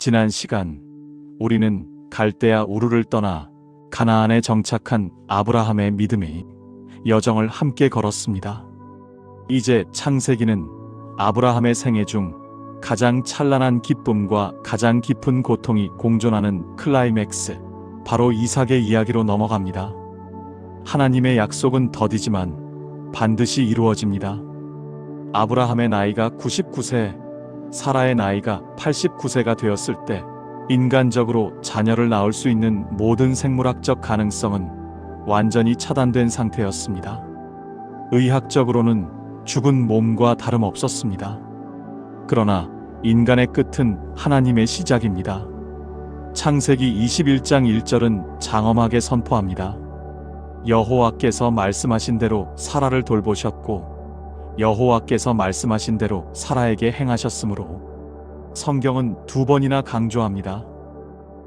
지난 시간 우리는 갈대아 우르를 떠나 가나안에 정착한 아브라함의 믿음의 여정을 함께 걸었습니다. 이제 창세기는 아브라함의 생애 중 가장 찬란한 기쁨과 가장 깊은 고통이 공존하는 클라이맥스, 바로 이삭의 이야기로 넘어갑니다. 하나님의 약속은 더디지만 반드시 이루어집니다. 아브라함의 나이가 99세, 사라의 나이가 89세가 되었을 때 인간적으로 자녀를 낳을 수 있는 모든 생물학적 가능성은 완전히 차단된 상태였습니다. 의학적으로는 죽은 몸과 다름없었습니다. 그러나 인간의 끝은 하나님의 시작입니다. 창세기 21장 1절은 장엄하게 선포합니다. 여호와께서 말씀하신 대로 사라를 돌보셨고 여호와께서 말씀하신 대로 사라에게 행하셨으므로. 성경은 두 번이나 강조합니다.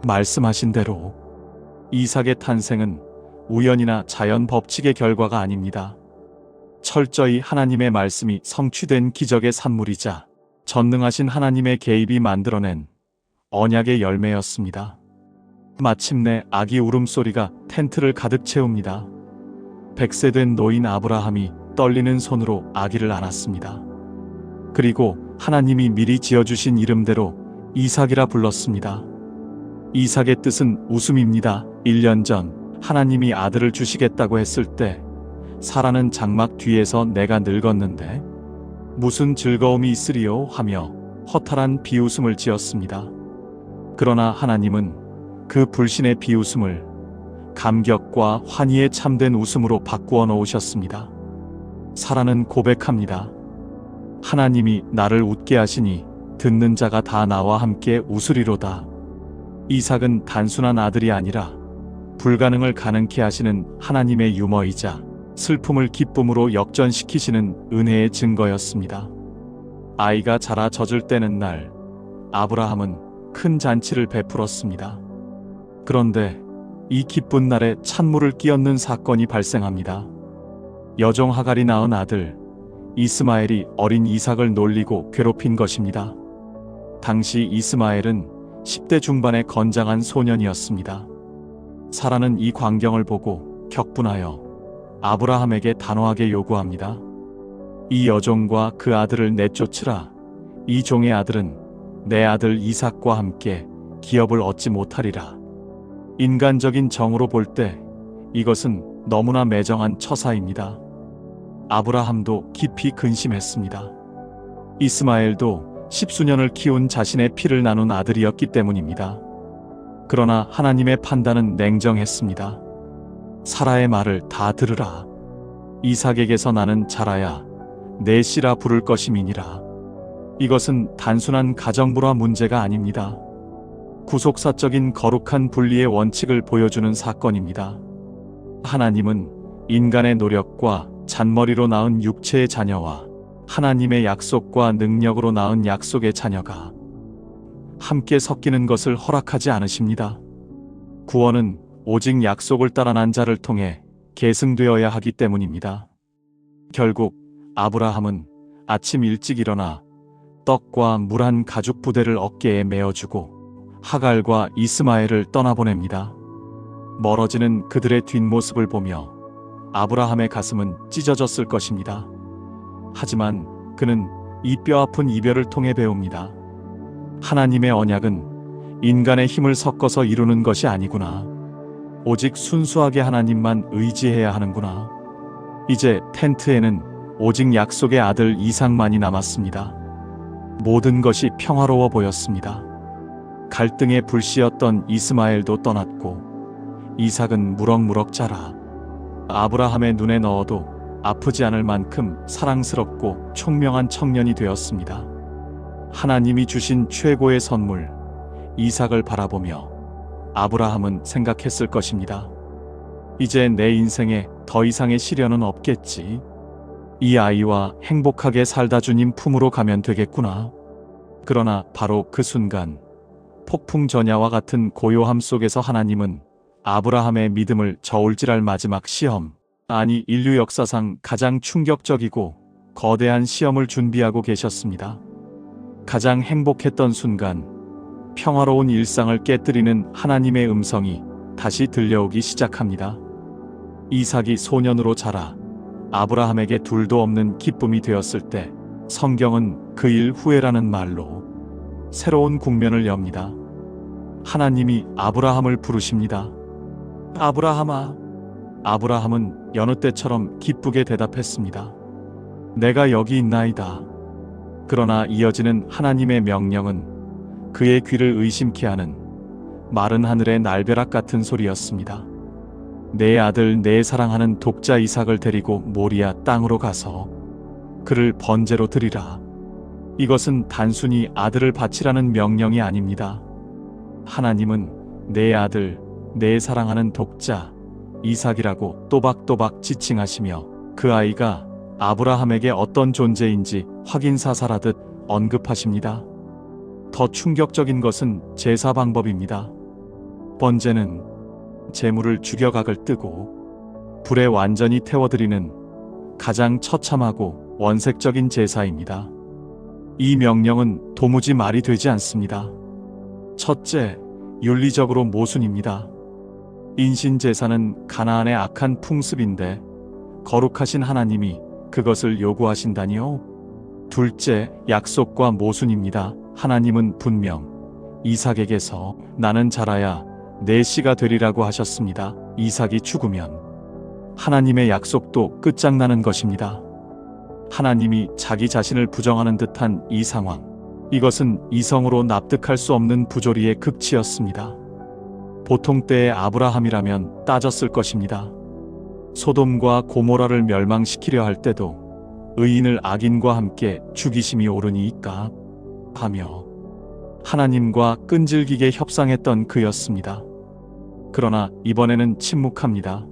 말씀하신 대로. 이삭의 탄생은 우연이나 자연 법칙의 결과가 아닙니다. 철저히 하나님의 말씀이 성취된 기적의 산물이자 전능하신 하나님의 개입이 만들어낸 언약의 열매였습니다. 마침내 아기 울음소리가 텐트를 가득 채웁니다. 100세 된 노인 아브라함이 떨리는 손으로 아기를 안았습니다. 그리고 하나님이 미리 지어주신 이름대로 이삭이라 불렀습니다. 이삭의 뜻은 웃음입니다. 1년 전 하나님이 아들을 주시겠다고 했을 때 사라는 장막 뒤에서 내가 늙었는데 무슨 즐거움이 있으리요 하며 허탈한 비웃음을 지었습니다. 그러나 하나님은 그 불신의 비웃음을 감격과 환희에 참된 웃음으로 바꾸어 놓으셨습니다. 사라는 고백합니다. 하나님이 나를 웃게 하시니 듣는 자가 다 나와 함께 웃으리로다. 이삭은 단순한 아들이 아니라 불가능을 가능케 하시는 하나님의 유머이자 슬픔을 기쁨으로 역전시키시는 은혜의 증거였습니다. 아이가 자라 젖을 떼는 날, 아브라함은 큰 잔치를 베풀었습니다. 그런데 이 기쁜 날에 찬물을 끼얹는 사건이 발생합니다. 여종 하갈이 낳은 아들 이스마엘이 어린 이삭을 놀리고 괴롭힌 것입니다. 당시 이스마엘은 10대 중반의 건장한 소년이었습니다. 사라는 이 광경을 보고 격분하여 아브라함에게 단호하게 요구합니다. 이 여종과 그 아들을 내쫓으라. 이 종의 아들은 내 아들 이삭과 함께 기업을 얻지 못하리라. 인간적인 정으로 볼 때 이것은 너무나 매정한 처사입니다. 아브라함도 깊이 근심했습니다. 이스마엘도 10수년을 키운 자신의 피를 나눈 아들이었기 때문입니다. 그러나 하나님의 판단은 냉정했습니다. 사라의 말을 다 들으라. 이삭에게서 나는 자라야 내 씨라 부를 것임이니라. 이것은 단순한 가정불화 문제가 아닙니다. 구속사적인 거룩한 분리의 원칙을 보여주는 사건입니다. 하나님은 인간의 노력과 잔머리로 낳은 육체의 자녀와 하나님의 약속과 능력으로 낳은 약속의 자녀가 함께 섞이는 것을 허락하지 않으십니다. 구원은 오직 약속을 따라 난 자를 통해 계승되어야 하기 때문입니다. 결국 아브라함은 아침 일찍 일어나 떡과 물 한 가죽 부대를 어깨에 메어주고 하갈과 이스마엘을 떠나보냅니다. 멀어지는 그들의 뒷모습을 보며 아브라함의 가슴은 찢어졌을 것입니다. 하지만 그는 이 뼈아픈 이별을 통해 배웁니다. 하나님의 언약은 인간의 힘을 섞어서 이루는 것이 아니구나. 오직 순수하게 하나님만 의지해야 하는구나. 이제 텐트에는 오직 약속의 아들 이삭만이 남았습니다. 모든 것이 평화로워 보였습니다. 갈등의 불씨였던 이스마엘도 떠났고 이삭은 무럭무럭 자라 아브라함의 눈에 넣어도 아프지 않을 만큼 사랑스럽고 총명한 청년이 되었습니다. 하나님이 주신 최고의 선물 이삭을 바라보며 아브라함은 생각했을 것입니다. 이제 내 인생에 더 이상의 시련은 없겠지. 이 아이와 행복하게 살다 주님 품으로 가면 되겠구나. 그러나 바로 그 순간 폭풍 전야와 같은 고요함 속에서 하나님은 아브라함의 믿음을 저울질할 마지막 시험, 아니 인류 역사상 가장 충격적이고 거대한 시험을 준비하고 계셨습니다. 가장 행복했던 순간, 평화로운 일상을 깨뜨리는 하나님의 음성이 다시 들려오기 시작합니다. 이삭이 소년으로 자라 아브라함에게 둘도 없는 기쁨이 되었을 때 성경은 그 일 후에라는 말로 새로운 국면을 엽니다. 하나님이 아브라함을 부르십니다. 아브라함아. 아브라함은 여느 때처럼 기쁘게 대답했습니다. 내가 여기 있나이다. 그러나 이어지는 하나님의 명령은 그의 귀를 의심케 하는 마른 하늘의 날벼락 같은 소리였습니다. 내 아들 내 사랑하는 독자 이삭을 데리고 모리아 땅으로 가서 그를 번제로 드리라. 이것은 단순히 아들을 바치라는 명령이 아닙니다. 하나님은 내 아들, 내 사랑하는 독자 이삭이라고 또박또박 지칭하시며 그 아이가 아브라함에게 어떤 존재인지 확인사살하듯 언급하십니다. 더 충격적인 것은 제사 방법입니다. 번제는 제물을 죽여각을 뜨고 불에 완전히 태워드리는 가장 처참하고 원색적인 제사입니다. 이 명령은 도무지 말이 되지 않습니다. 첫째, 윤리적으로 모순입니다. 인신제사는 가나안의 악한 풍습인데 거룩하신 하나님이 그것을 요구하신다니요? 둘째, 약속과 모순입니다. 하나님은 분명 이삭에게서 나는 자라야 내 씨가 되리라고 하셨습니다. 이삭이 죽으면 하나님의 약속도 끝장나는 것입니다. 하나님이 자기 자신을 부정하는 듯한 이 상황, 이것은 이성으로 납득할 수 없는 부조리의 극치였습니다. 보통 때의 아브라함이라면 따졌을 것입니다. 소돔과 고모라를 멸망시키려 할 때도 의인을 악인과 함께 죽이심이 옳으니까 하며 하나님과 끈질기게 협상했던 그였습니다. 그러나 이번에는 침묵합니다.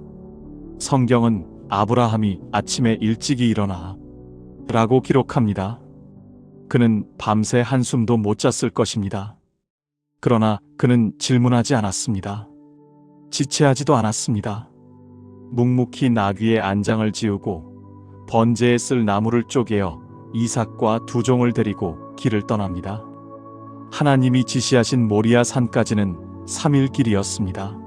성경은 아브라함이 아침에 일찍이 일어나 라고 기록합니다. 그는 밤새 한숨도 못 잤을 것입니다. 그러나 그는 질문하지 않았습니다. 지체하지도 않았습니다. 묵묵히 나귀의 안장을 지우고 번제에 쓸 나무를 쪼개어 이삭과 두 종을 데리고 길을 떠납니다. 하나님이 지시하신 모리아 산까지는 3일 길이었습니다.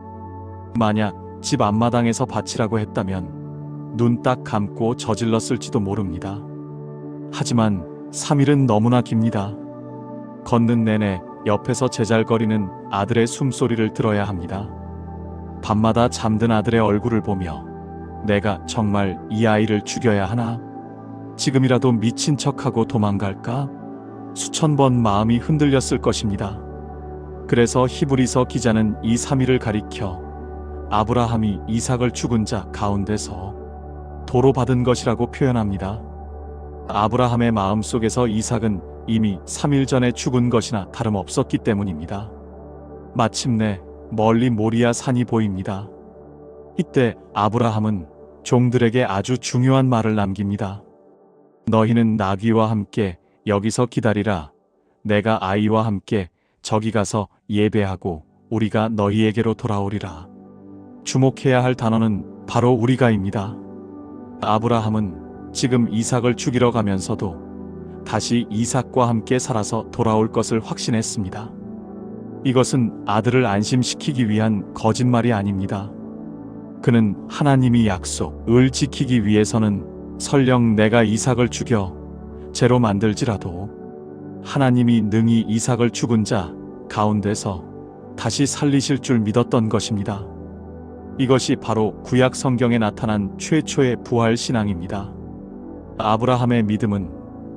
만약 집 앞마당에서 바치라고 했다면 눈 딱 감고 저질렀을지도 모릅니다. 하지만 3일은 너무나 깁니다. 걷는 내내 옆에서 제잘거리는 아들의 숨소리를 들어야 합니다. 밤마다 잠든 아들의 얼굴을 보며 내가 정말 이 아이를 죽여야 하나? 지금이라도 미친 척하고 도망갈까? 수천 번 마음이 흔들렸을 것입니다. 그래서 히브리서 기자는 이 3일을 가리켜 아브라함이 이삭을 죽은 자 가운데서 도로 받은 것이라고 표현합니다. 아브라함의 마음속에서 이삭은 이미 3일 전에 죽은 것이나 다름없었기 때문입니다. 마침내 멀리 모리아 산이 보입니다. 이때 아브라함은 종들에게 아주 중요한 말을 남깁니다. 너희는 나귀와 함께 여기서 기다리라. 내가 아이와 함께 저기 가서 예배하고 우리가 너희에게로 돌아오리라. 주목해야 할 단어는 바로 우리가입니다. 아브라함은 지금 이삭을 죽이러 가면서도 다시 이삭과 함께 살아서 돌아올 것을 확신했습니다. 이것은 아들을 안심시키기 위한 거짓말이 아닙니다. 그는 하나님이 약속을 지키기 위해서는 설령 내가 이삭을 죽여 죄로 만들지라도 하나님이 능히 이삭을 죽은 자 가운데서 다시 살리실 줄 믿었던 것입니다. 이것이 바로 구약 성경에 나타난 최초의 부활 신앙입니다. 아브라함의 믿음은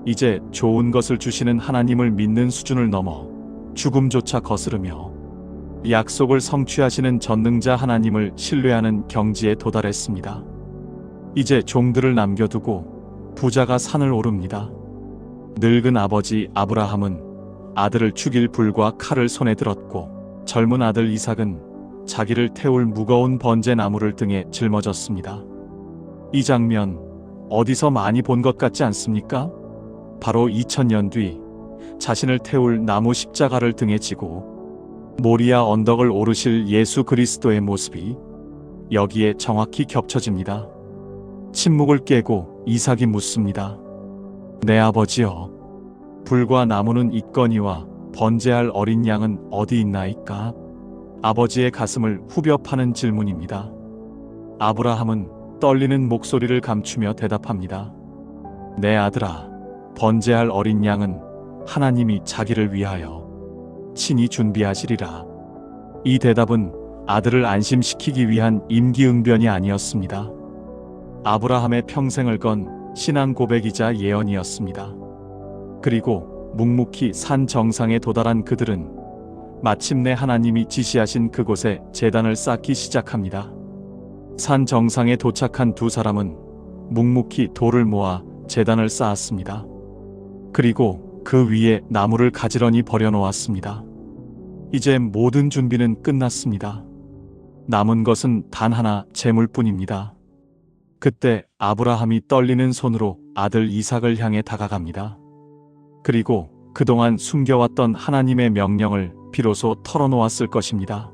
이제 좋은 것을 주시는 하나님을 믿는 수준을 넘어 죽음조차 거스르며 약속을 성취하시는 전능자 하나님을 신뢰하는 경지에 도달했습니다. 이제 종들을 남겨두고 부자가 산을 오릅니다. 늙은 아버지 아브라함은 아들을 죽일 불과 칼을 손에 들었고 젊은 아들 이삭은 자기를 태울 무거운 번제 나무를 등에 짊어졌습니다. 이 장면 어디서 많이 본 것 같지 않습니까? 바로 2000년 뒤 자신을 태울 나무 십자가를 등에 지고 모리아 언덕을 오르실 예수 그리스도의 모습이 여기에 정확히 겹쳐집니다. 침묵을 깨고 이삭이 묻습니다. 내 아버지여, 불과 나무는 있거니와 번제할 어린 양은 어디 있나이까? 아버지의 가슴을 후벼 파는 질문입니다. 아브라함은 떨리는 목소리를 감추며 대답합니다. 내 아들아, 번제할 어린 양은 하나님이 자기를 위하여 친히 준비하시리라. 이 대답은 아들을 안심시키기 위한 임기응변이 아니었습니다. 아브라함의 평생을 건 신앙 고백이자 예언이었습니다. 그리고 묵묵히 산 정상에 도달한 그들은 마침내 하나님이 지시하신 그곳에 제단을 쌓기 시작합니다. 산 정상에 도착한 두 사람은 묵묵히 돌을 모아 제단을 쌓았습니다. 그리고 그 위에 나무를 가지런히 버려놓았습니다. 이제 모든 준비는 끝났습니다. 남은 것은 단 하나, 제물뿐입니다. 그때 아브라함이 떨리는 손으로 아들 이삭을 향해 다가갑니다. 그리고 그동안 숨겨왔던 하나님의 명령을 비로소 털어놓았을 것입니다.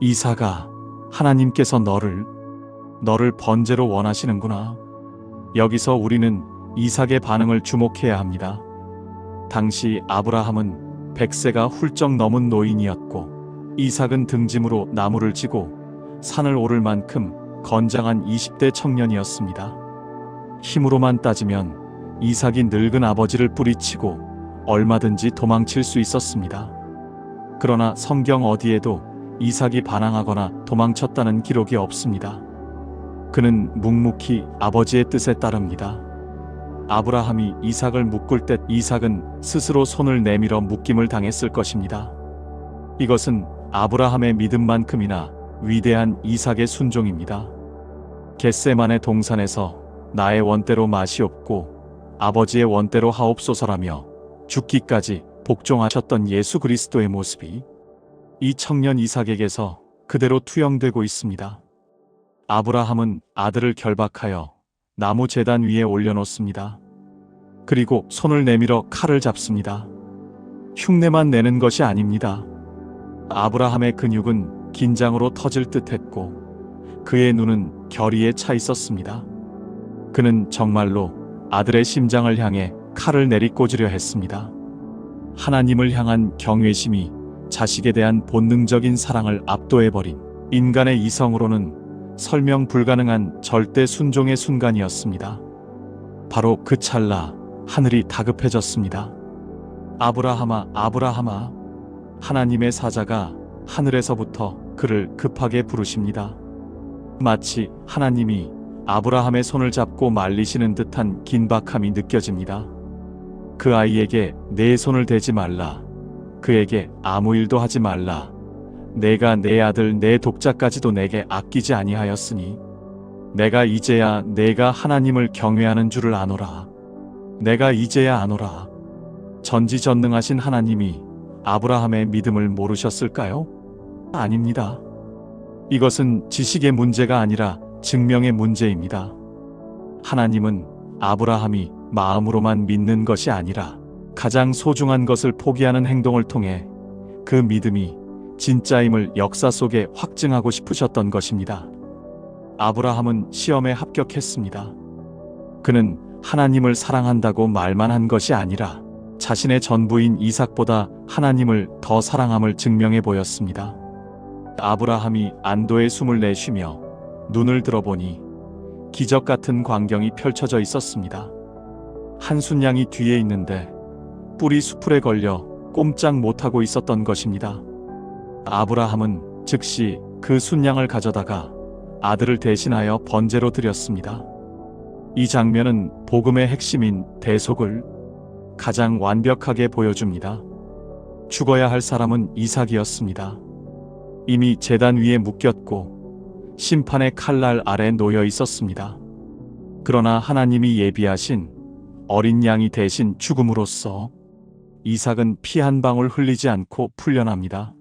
이삭아, 하나님께서 너를 번제로 원하시는구나. 여기서 우리는 이삭의 반응을 주목해야 합니다. 당시 아브라함은 100세가 훌쩍 넘은 노인이었고 이삭은 등짐으로 나무를 지고 산을 오를 만큼 건장한 20대 청년이었습니다. 힘으로만 따지면 이삭이 늙은 아버지를 뿌리치고 얼마든지 도망칠 수 있었습니다. 그러나 성경 어디에도 이삭이 반항하거나 도망쳤다는 기록이 없습니다. 그는 묵묵히 아버지의 뜻에 따릅니다. 아브라함이 이삭을 묶을 때 이삭은 스스로 손을 내밀어 묶임을 당했을 것입니다. 이것은 아브라함의 믿음만큼이나 위대한 이삭의 순종입니다. 겟세만의 동산에서 나의 원대로 마시옵고 아버지의 원대로 하옵소서라며 죽기까지 복종하셨던 예수 그리스도의 모습이 이 청년 이삭에게서 그대로 투영되고 있습니다. 아브라함은 아들을 결박하여 나무 제단 위에 올려놓습니다. 그리고 손을 내밀어 칼을 잡습니다. 흉내만 내는 것이 아닙니다. 아브라함의 근육은 긴장으로 터질 듯했고 그의 눈은 결의에 차 있었습니다. 그는 정말로 아들의 심장을 향해 칼을 내리꽂으려 했습니다. 하나님을 향한 경외심이 자식에 대한 본능적인 사랑을 압도해버린 인간의 이성으로는 설명 불가능한 절대 순종의 순간이었습니다. 바로 그 찰나 하늘이 다급해졌습니다. 아브라함아, 아브라함아. 하나님의 사자가 하늘에서부터 그를 급하게 부르십니다. 마치 하나님이 아브라함의 손을 잡고 말리시는 듯한 긴박함이 느껴집니다. 그 아이에게 내 손을 대지 말라. 그에게 아무 일도 하지 말라. 내가 내 아들 내 독자까지도 내게 아끼지 아니하였으니 내가 이제야 내가 하나님을 경외하는 줄을 아노라. 내가 이제야 아노라. 전지전능하신 하나님이 아브라함의 믿음을 모르셨을까요? 아닙니다. 이것은 지식의 문제가 아니라 증명의 문제입니다. 하나님은 아브라함이 마음으로만 믿는 것이 아니라 가장 소중한 것을 포기하는 행동을 통해 그 믿음이 진짜임을 역사 속에 확증하고 싶으셨던 것입니다. 아브라함은 시험에 합격했습니다. 그는 하나님을 사랑한다고 말만 한 것이 아니라 자신의 전부인 이삭보다 하나님을 더 사랑함을 증명해 보였습니다. 아브라함이 안도의 숨을 내쉬며 눈을 들어보니 기적 같은 광경이 펼쳐져 있었습니다. 한 순양이 뒤에 있는데 뿔이 수풀에 걸려 꼼짝 못하고 있었던 것입니다. 아브라함은 즉시 그 순양을 가져다가 아들을 대신하여 번제로 드렸습니다. 이 장면은 복음의 핵심인 대속을 가장 완벽하게 보여줍니다. 죽어야 할 사람은 이삭이었습니다. 이미 제단 위에 묶였고 심판의 칼날 아래 놓여 있었습니다. 그러나 하나님이 예비하신 어린 양이 대신 죽음으로써 이삭은 피 한 방울 흘리지 않고 풀려납니다.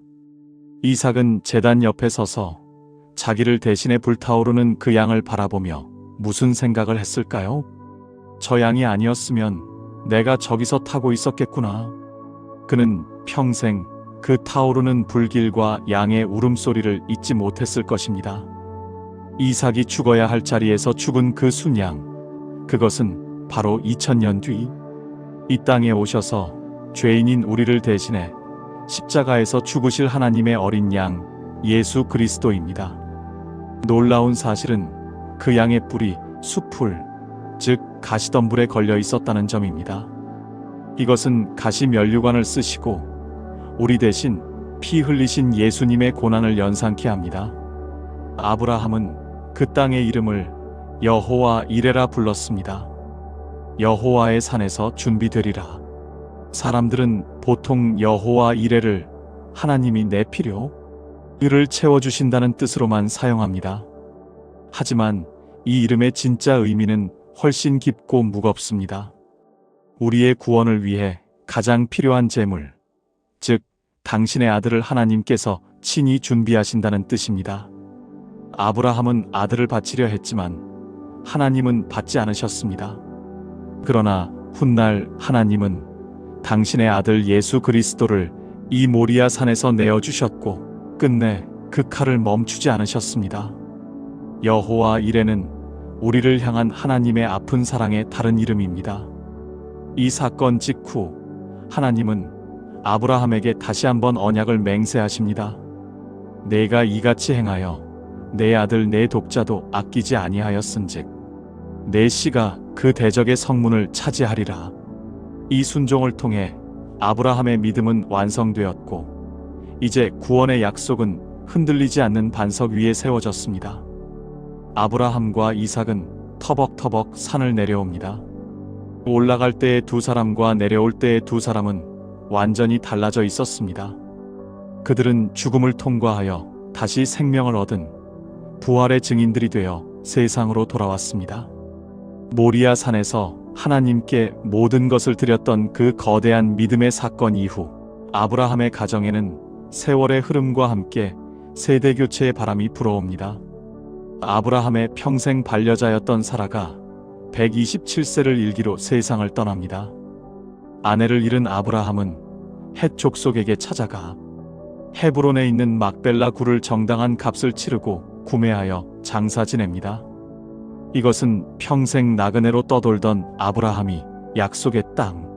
이삭은 제단 옆에 서서 자기를 대신해 불타오르는 그 양을 바라보며 무슨 생각을 했을까요? 저 양이 아니었으면 내가 저기서 타고 있었겠구나. 그는 평생 그 타오르는 불길과 양의 울음소리를 잊지 못했을 것입니다. 이삭이 죽어야 할 자리에서 죽은 그 순양, 그것은 바로 2000년 뒤 이 땅에 오셔서 죄인인 우리를 대신해 십자가에서 죽으실 하나님의 어린 양 예수 그리스도입니다. 놀라운 사실은 그 양의 뿔이 숯불, 즉 가시덤불에 걸려 있었다는 점입니다. 이것은 가시 면류관을 쓰시고 우리 대신 피 흘리신 예수님의 고난을 연상케 합니다. 아브라함은 그 땅의 이름을 여호와 이레라 불렀습니다. 여호와의 산에서 준비되리라. 사람들은 보통 여호와 이레를 하나님이 내 필요, 를 채워주신다는 뜻으로만 사용합니다. 하지만 이 이름의 진짜 의미는 훨씬 깊고 무겁습니다. 우리의 구원을 위해 가장 필요한 제물, 즉 당신의 아들을 하나님께서 친히 준비하신다는 뜻입니다. 아브라함은 아들을 바치려 했지만 하나님은 받지 않으셨습니다. 그러나 훗날 하나님은 당신의 아들 예수 그리스도를 이 모리아 산에서 내어주셨고 끝내 그 칼을 멈추지 않으셨습니다. 여호와 이레는 우리를 향한 하나님의 아픈 사랑의 다른 이름입니다. 이 사건 직후 하나님은 아브라함에게 다시 한번 언약을 맹세하십니다. 내가 이같이 행하여 내 아들 내 독자도 아끼지 아니하였은즉 내 씨가 그 대적의 성문을 차지하리라. 이 순종을 통해 아브라함의 믿음은 완성되었고 이제 구원의 약속은 흔들리지 않는 반석 위에 세워졌습니다. 아브라함과 이삭은 터벅터벅 산을 내려옵니다. 올라갈 때의 두 사람과 내려올 때의 두 사람은 완전히 달라져 있었습니다. 그들은 죽음을 통과하여 다시 생명을 얻은 부활의 증인들이 되어 세상으로 돌아왔습니다. 모리아 산에서 하나님께 모든 것을 드렸던 그 거대한 믿음의 사건 이후 아브라함의 가정에는 세월의 흐름과 함께 세대 교체의 바람이 불어옵니다. 아브라함의 평생 반려자였던 사라가 127세를 일기로 세상을 떠납니다. 아내를 잃은 아브라함은 헷 족속에게 찾아가 헤브론에 있는 막벨라 굴을 정당한 값을 치르고 구매하여 장사 지냅니다. 이것은 평생 나그네로 떠돌던 아브라함이 약속의 땅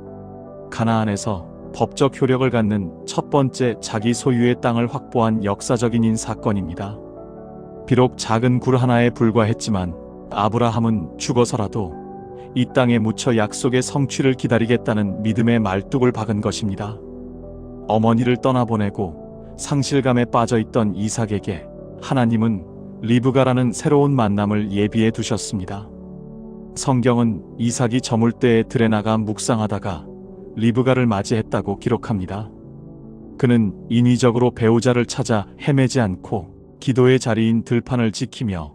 가나안에서 법적 효력을 갖는 첫 번째 자기 소유의 땅을 확보한 역사적인 사건입니다. 비록 작은 굴 하나에 불과했지만 아브라함은 죽어서라도 이 땅에 묻혀 약속의 성취를 기다리겠다는 믿음의 말뚝을 박은 것입니다. 어머니를 떠나보내고 상실감에 빠져있던 이삭에게 하나님은 리브가라는 새로운 만남을 예비해 두셨습니다. 성경은 이삭이 저물 때에 들에 나가 묵상하다가 리브가를 맞이했다고 기록합니다. 그는 인위적으로 배우자를 찾아 헤매지 않고 기도의 자리인 들판을 지키며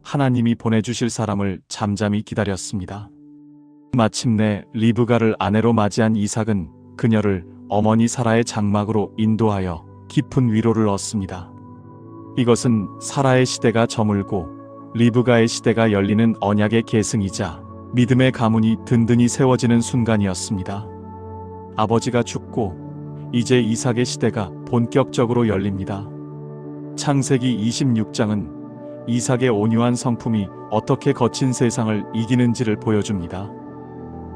하나님이 보내주실 사람을 잠잠히 기다렸습니다. 마침내 리브가를 아내로 맞이한 이삭은 그녀를 어머니 사라의 장막으로 인도하여 깊은 위로를 얻습니다. 이것은 사라의 시대가 저물고 리브가의 시대가 열리는 언약의 계승이자 믿음의 가문이 든든히 세워지는 순간이었습니다. 아버지가 죽고 이제 이삭의 시대가 본격적으로 열립니다. 창세기 26장은 이삭의 온유한 성품이 어떻게 거친 세상을 이기는지를 보여줍니다.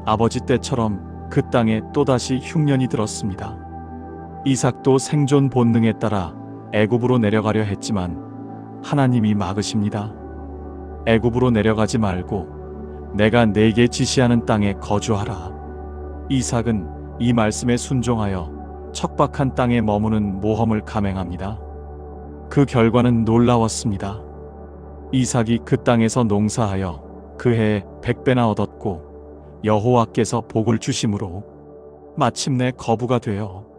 아버지 때처럼 그 땅에 또다시 흉년이 들었습니다. 이삭도 생존 본능에 따라 애굽으로 내려가려 했지만 하나님이 막으십니다. 애굽으로 내려가지 말고 내가 네게 지시하는 땅에 거주하라. 이삭은 이 말씀에 순종하여 척박한 땅에 머무는 모험을 감행합니다. 그 결과는 놀라웠습니다. 이삭이 그 땅에서 농사하여 그 해에 100배나 얻었고 여호와께서 복을 주심으로 마침내 거부가 되어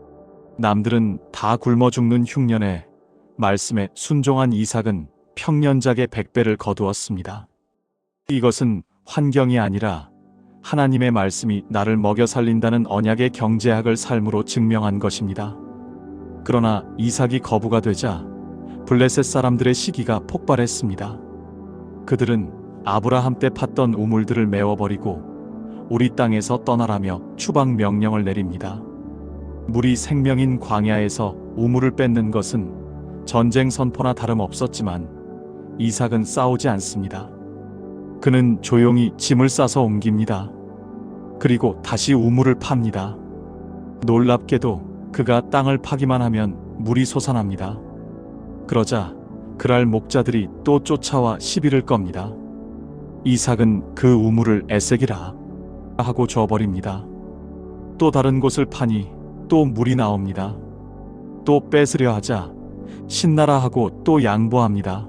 남들은 다 굶어 죽는 흉년에 말씀에 순종한 이삭은 평년작의 100배를 거두었습니다. 이것은 환경이 아니라 하나님의 말씀이 나를 먹여 살린다는 언약의 경제학을 삶으로 증명한 것입니다. 그러나 이삭이 거부가 되자 블레셋 사람들의 시기가 폭발했습니다. 그들은 아브라함 때 팠던 우물들을 메워버리고 우리 땅에서 떠나라며 추방 명령을 내립니다. 물이 생명인 광야에서 우물을 뺏는 것은 전쟁 선포나 다름없었지만 이삭은 싸우지 않습니다. 그는 조용히 짐을 싸서 옮깁니다. 그리고 다시 우물을 팝니다. 놀랍게도 그가 땅을 파기만 하면 물이 솟아납니다. 그러자 그랄 목자들이 또 쫓아와 시비를 겁니다. 이삭은 그 우물을 에색이라 하고 줘버립니다. 또 다른 곳을 파니 또 물이 나옵니다. 또 뺏으려 하자 신나라 하고 또 양보합니다.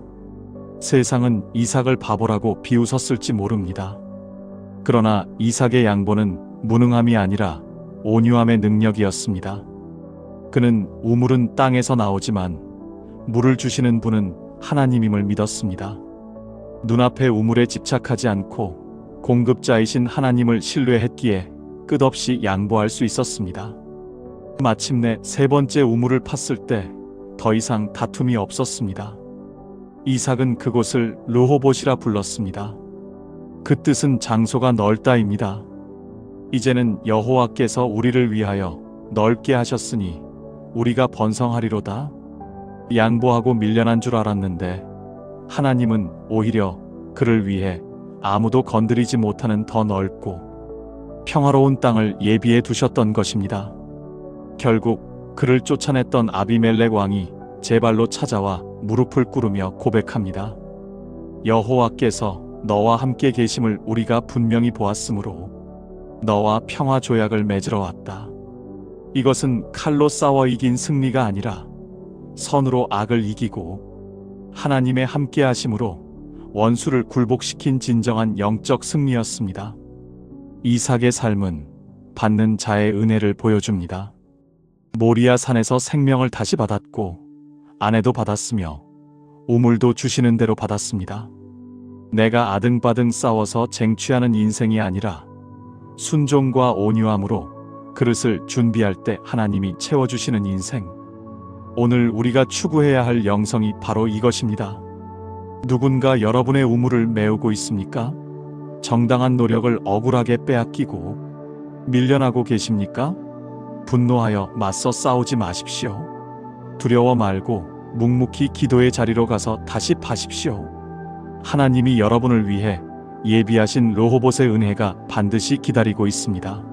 세상은 이삭을 바보라고 비웃었을지 모릅니다. 그러나 이삭의 양보는 무능함이 아니라 온유함의 능력이었습니다. 그는 우물은 땅에서 나오지만 물을 주시는 분은 하나님임을 믿었습니다. 눈앞의 우물에 집착하지 않고 공급자이신 하나님을 신뢰했기에 끝없이 양보할 수 있었습니다. 마침내 세 번째 우물을 팠을 때 더 이상 다툼이 없었습니다. 이삭은 그곳을 르호봇이라 불렀습니다. 그 뜻은 장소가 넓다입니다. 이제는 여호와께서 우리를 위하여 넓게 하셨으니 우리가 번성하리로다. 양보하고 밀려난 줄 알았는데 하나님은 오히려 그를 위해 아무도 건드리지 못하는 더 넓고 평화로운 땅을 예비해 두셨던 것입니다. 결국 그를 쫓아냈던 아비멜렉 왕이 제 발로 찾아와 무릎을 꿇으며 고백합니다. 여호와께서 너와 함께 계심을 우리가 분명히 보았으므로 너와 평화 조약을 맺으러 왔다. 이것은 칼로 싸워 이긴 승리가 아니라 선으로 악을 이기고 하나님의 함께 하심으로 원수를 굴복시킨 진정한 영적 승리였습니다. 이삭의 삶은 받는 자의 은혜를 보여줍니다. 모리아 산에서 생명을 다시 받았고 아내도 받았으며 우물도 주시는 대로 받았습니다. 내가 아등바등 싸워서 쟁취하는 인생이 아니라 순종과 온유함으로 그릇을 준비할 때 하나님이 채워주시는 인생. 오늘 우리가 추구해야 할 영성이 바로 이것입니다. 누군가 여러분의 우물을 메우고 있습니까? 정당한 노력을 억울하게 빼앗기고 밀려나고 계십니까? 분노하여 맞서 싸우지 마십시오. 두려워 말고 묵묵히 기도의 자리로 가서 다시 파십시오. 하나님이 여러분을 위해 예비하신 르호봇의 은혜가 반드시 기다리고 있습니다.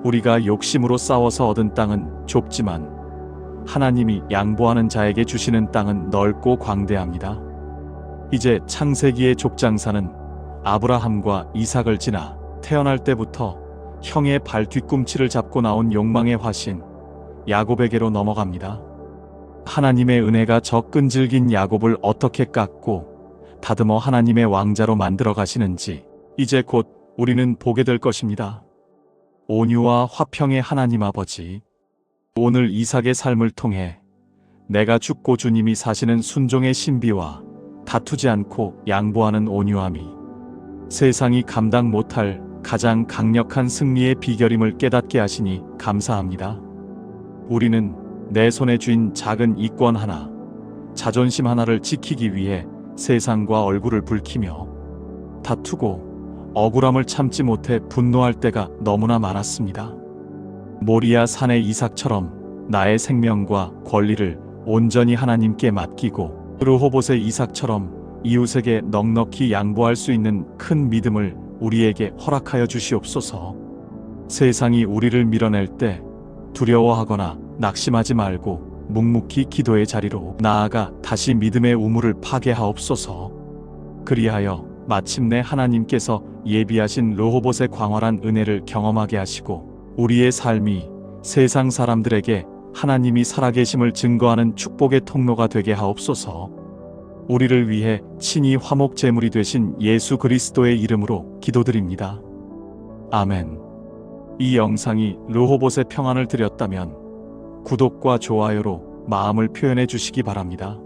우리가 욕심으로 싸워서 얻은 땅은 좁지만 하나님이 양보하는 자에게 주시는 땅은 넓고 광대합니다. 이제 창세기의 족장사는 아브라함과 이삭을 지나 태어날 때부터 형의 발 뒤꿈치를 잡고 나온 욕망의 화신 야곱에게로 넘어갑니다. 하나님의 은혜가 저 끈질긴 야곱을 어떻게 깎고 다듬어 하나님의 왕자로 만들어 가시는지 이제 곧 우리는 보게 될 것입니다. 온유와 화평의 하나님 아버지, 오늘 이삭의 삶을 통해 내가 죽고 주님이 사시는 순종의 신비와 다투지 않고 양보하는 온유함이 세상이 감당 못할 가장 강력한 승리의 비결임을 깨닫게 하시니 감사합니다. 우리는 내 손에 쥔 작은 이권 하나, 자존심 하나를 지키기 위해 세상과 얼굴을 붉히며 다투고 억울함을 참지 못해 분노할 때가 너무나 많았습니다. 모리아 산의 이삭처럼 나의 생명과 권리를 온전히 하나님께 맡기고 르호봇의 이삭처럼 이웃에게 넉넉히 양보할 수 있는 큰 믿음을 우리에게 허락하여 주시옵소서. 세상이 우리를 밀어낼 때 두려워하거나 낙심하지 말고 묵묵히 기도의 자리로 나아가 다시 믿음의 우물을 파괴하옵소서. 그리하여 마침내 하나님께서 예비하신 르호봇의 광활한 은혜를 경험하게 하시고 우리의 삶이 세상 사람들에게 하나님이 살아계심을 증거하는 축복의 통로가 되게 하옵소서. 우리를 위해 친히 화목 제물이 되신 예수 그리스도의 이름으로 기도드립니다. 아멘. 이 영상이 르호봇의 평안을 드렸다면 구독과 좋아요로 마음을 표현해 주시기 바랍니다.